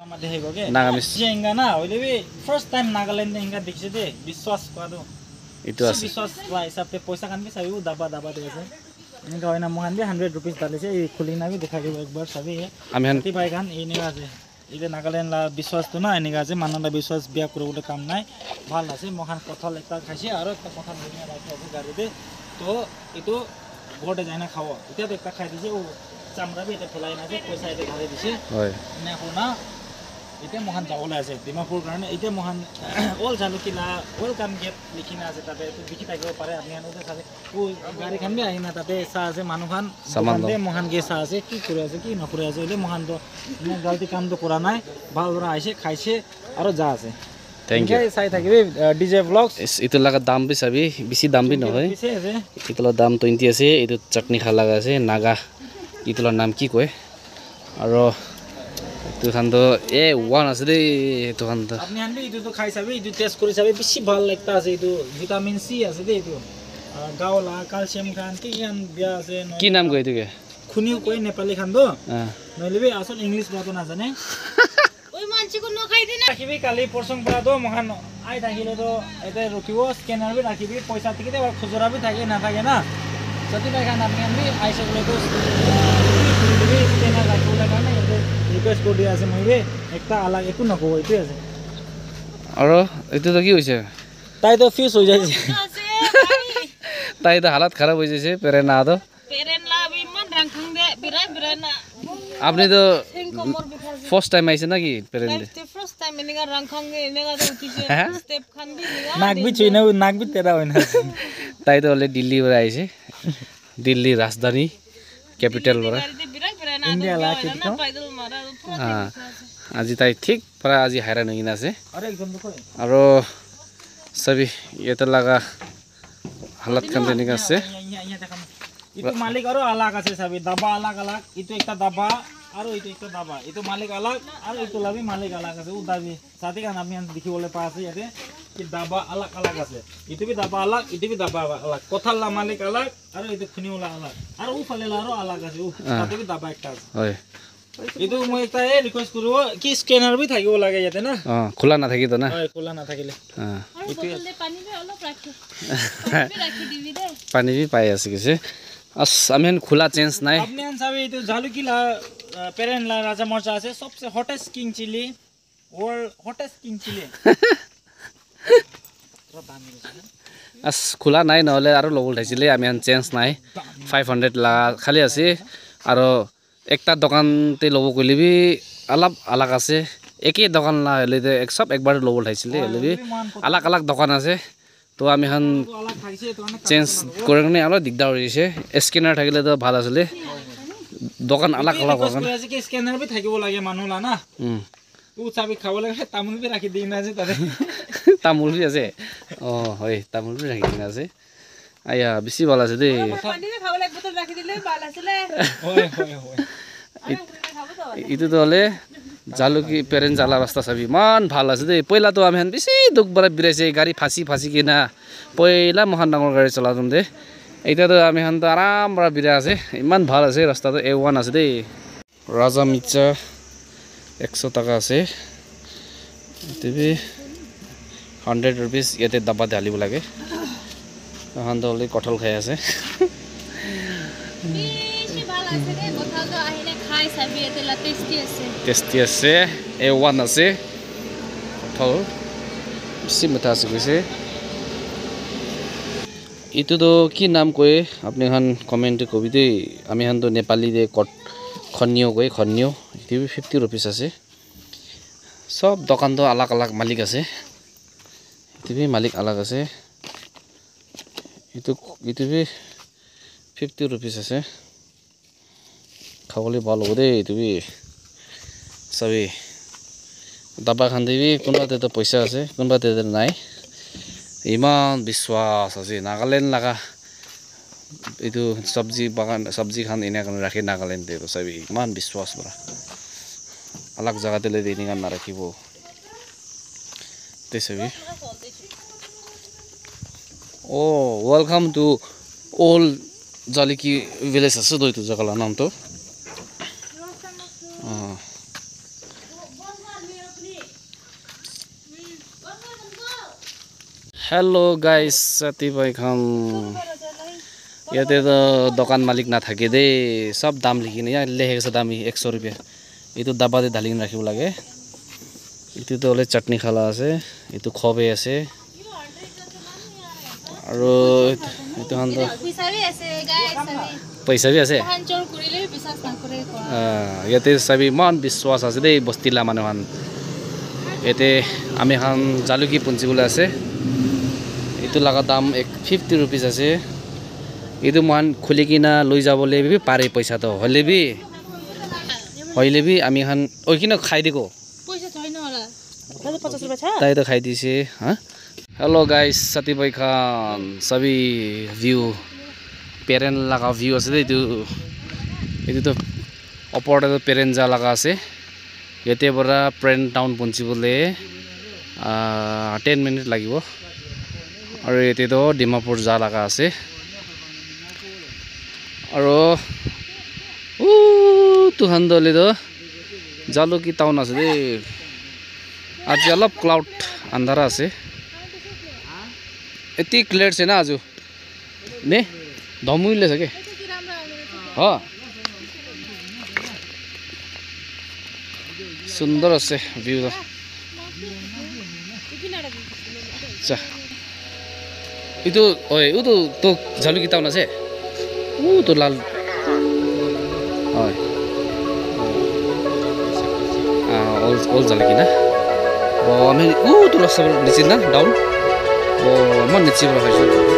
নাগামিজ হিংগা না হইলে first time Nagaland হিংগা দেখছে দে বিশ্বাস করা ইটো আছে বিশ্বাস হিসাবে পয়সা কান চাবি দাবা দাবা দিয়েছে এনেকা হয় না মহান দিয়ে 100 रुपीस डालेছে এই খুলি নাবি দেখা দিব একবার চাবি আমি হান পাই গান এই নেগা আছে এটা নাগাল্যান্ড লা বিশ্বাস তো না এনেকা আছে মাননা বিশ্বাস বিয়া করবলে কাম নাই ভাল আছে মহান কঠাল একটা খাইছে আর একটা কঠাল নিয়ে রাখি আছে গাড়িতে তো এটো ঘটে যায় না খাওয়া এটা তো একটা খাই দিছে ও চামড়া বি এটা ফেলাই না যে পয়সা এটা ধরে দিছে হয় না কোনা এটা মহান যাবলৈ আছে ডিমাপুৰ কাৰণে এটা মহান অল জালুকিলা ওয়েলকাম গেট লিখিনা আছে তাতে তো দেখি থাকিব পাৰে আপনি আনোতে চাবে ও গাড়ী খান বি আহিনা তাতে চা আছে মানুহখান দে মহান গে চা আছে কি কৰি আছে কি নকৰি আছে এলে মহান তো গলতি কাম তো কৰা নাই ভাল ধৰা আহিছে খাইছে আৰু যা আছে থ্যাংক ইউ চাই থাকিবি ডিজে ব্লগস ইটো লাগা দাম বি চাবি বেছি দাম বি নহয় ইটোৰ দাম 20 আছে ইটো চাটনি খা লাগা আছে নাগা ইটোৰ নাম কি কয় আৰু তুখান তো এ ওয়ান আছে দে তুখান তো আপনি আনবি ইটো তো খাই চাবি ইটো টেস্ট কৰি চাবি বেছি ভাল লাগতা আছে ইটো ভিটামিন সি আছে দে ইটো গাওলা ক্যালসিয়াম খান কি খান বিয়া আছে কি নাম কয় ইটোকে খুনিও কই নেপালি খান তো নইলেবি আসল ইংলিশ বাতো না জানে ওই মানছি কো নখাই দিনা রাখিবি কালি পরসং পরা তো মহান আই থাকিলে তো এতে রখিব স্ক্যানার বি রাখিবি পয়সা টিকিতে আর খুচরা বি থাকে না থাকে না যদি ভাই খান আপনি আনবি আইসা বলে তো স্ক্যানার রাখিব লাগা না এতে রিকোয়েস্ট কৰি আছে মইবে একটা আলাগ একো নকব এইটো আছে আৰু এটো তো কি হৈছে তাই তো ফিউজ হৈ যাইছে তাই তো হালত খারাপ হৈ যাইছে পেরেন না তো পেরেন লা বিমান রাংখাং দে বিরাই বিরাই না আপনি তো ফার্স্ট টাইম আইছে নাকি পেরেন দে ফার্স্ট টাইম এনেগা রাংখাং এনেগা তো উঠিছে স্টেপ খান দি নাক বি চুইনা নাক বি তেরা হইনা তাই তো অলরেডি দিল্লি পৰা আইছে দিল্লি ৰাজধানী ক্যাপিটাল পৰা ইন্ডিয়া লা কিটো আজি তাই ঠিক পৰা আজি হাইৰান হৈ আছে আৰে একদম দেখো আৰু সবি এটা লাগা হালত কান দেনিক আছে itu malik aro alag আছে sabi daba alag alag itu ekta daba aro itu ekta daba itu malik alag aro itu labi malik alag আছে udabi sati kan apni দেখিবলে পাই আছে ইয়াতে কি daba alag alag আছে itu bi daba alag itu bi daba alag kothal la malik alag aro itu khuniula alag aro u falela aro alag আছে u sati bi daba ekta আছে হয় itu মই একটা রিকোয়েস্ট করব কি scanner B থাকিব লাগে ইয়াতে না খোলা না থাকি তো না হয় খোলা না থাকিলে itu পানি দে অলপ রাখি রাখি দিবি দে পানি বি পাই আছে কিছু আমি খোলা চেঞ্জ নাই আপনি আন সাবে itu জালুকিলা পেরেন লা রাজা মরচা আছে সবচেয়ে hottest king chilli world hottest king chilli খোলা নাই নহলে আৰু লব উঠাইছিলে আমি চেঞ্জ নাই 500 লা খালি আছে আৰু একটা দোকানতে লব কইলিবি আলাপ আলাগ আছে একই দোকান না হলে সব একবার লব উঠাইছিলে হলেবি আলাগ আলাগ দোকান আছে তো আমি হান চেঞ্জ করে কিনে অলপ দিগদার হয়েছে স্ক্যানার থাকিলে তো ভাল আছিলে দোকান আলাগ আলাগ দোকান স্ক্যানার বি থাকিব লাগে মানুলা না ও চাবি খাব লাগে তামুল বি রাখি দিন আছে তাতে তামুল বি আছে ও হয় তামুল বি রাখি দিন আছে আয়া বেশি ভাল আছে দেই পানি দে খাব লাগব তো রাখি দিলে ভাল আছিলে হয় হয় হয় ইটো তো হলে জালুকি পেরেন জালা রাস্তা চাবি ইমান ভাল আছে দেই পয়লা তো আমি বেছি দুখ বাৰে বিৰাইছে গাড়ী ফাঁচি কিনা পয়লা মহান ডাঙৰ গাড়ী চলাম দে এতিয়া তো আমি তো আৰাম পৰা বিৰাই আছে ইমান ভাল আছে ৰাস্তাটো A1 আছে দেই ৰাজা মিৰ্চা 100 টাকা আছে টিভি 100 रुपीस ইয়াতে ডাবা ঢালিব লাগে এখন তো অলৰেডি কঁঠাল খাই আছে বেশি ভাল আছে দে কঠাল তো আহিলে খাই চাবি এতে লা টেস্টি আছে A1 আছে কঁঠাল বেছি মিঠা আছে কৈছে ইটো তো কি নাম কয় আপনি এখন কমেন্টে কবি দেই আমি এখন তো নেপালি দে খনিও কয় খনিও ইটো 50 रुपीस আছে সব দোকান তো আলাগ আলাগ মালিক আছে ইটো মালিক আলাগ আছে ইটো 50 रुपीस আছে খাবলৈ ভাল হ'ব দেই তুমি সবই দাবা খান দিবি কোনবাতে তো পয়সা আছে কোনবাতে নাই ইমান বিশ্বাস আছে নাগালেণ্ড লাগা এইটো সবজি বাগান সবজি খান এনে কাৰণে ৰাখি নাগালেণ্ডে তো সবই ইমান বিশ্বাস বৰা আলাগ জায়গাতে লৈ দিনি কান নাৰাখিব তে সবই ও ওয়েলকাম টু অল জালিকি ভিলেজ আছে তো এইটো জায়গাৰ নামটো हेलो गाइस साथीभाइखान ইয়াতে তো দোকান মালিক নাথাকে দেই সব দাম লিখি নে লেখে আছে দাম 100 रुपया এইটো দাবাতে ঢালিন ৰাখিব লাগে এইটো তো হলে চাটনি খালা আছে এইটো খবে আছে আৰু এইটো হান তো পইচা বি আছে ইয়াতে সবই মান বিশ্বাস আছে দেই বস্তিলা মানুহন এতে আমি খান জালুকি পুঞ্জিবলে আছে এইটো লাগা দাম 50 रुपीस আছে এইটো মান খুলি কিনা লৈ যাবলে বি পারে পয়সা তো হইলে বি আমি খান ওই কিনা খাই দিকো পয়সা থই না ওরা 50 रुपया তাই তো খাই দিছে হ্যাঁ हेलो गाइस साथी भाई खान सभी व्यू पेरेन लगा व्यू আছে এইটো এইটো তো অপৰতে তো পেৰেন যা লাগা আছে ইয়াতে বৰা প্ৰেন টাউন পঞ্চিবলে 10 মিনিট লাগিব আৰু এতে তো ডিমাপুৰ যা লাগা আছে আৰু তুহান দলে তো জালুকি টাউন আছে দে আজি অলপ ক্লাউড আন্ধারা আছে এতি ক্লিয়ার আছে না আজু নে ধমুইলে থাকে হ্যাঁ সুন্দর আছে ভিউ আচ্ছা itu oi itu to jaluki taun ase to lal oi all jaluki na bo ami to la sabal niche na down bo man niche bra khaisu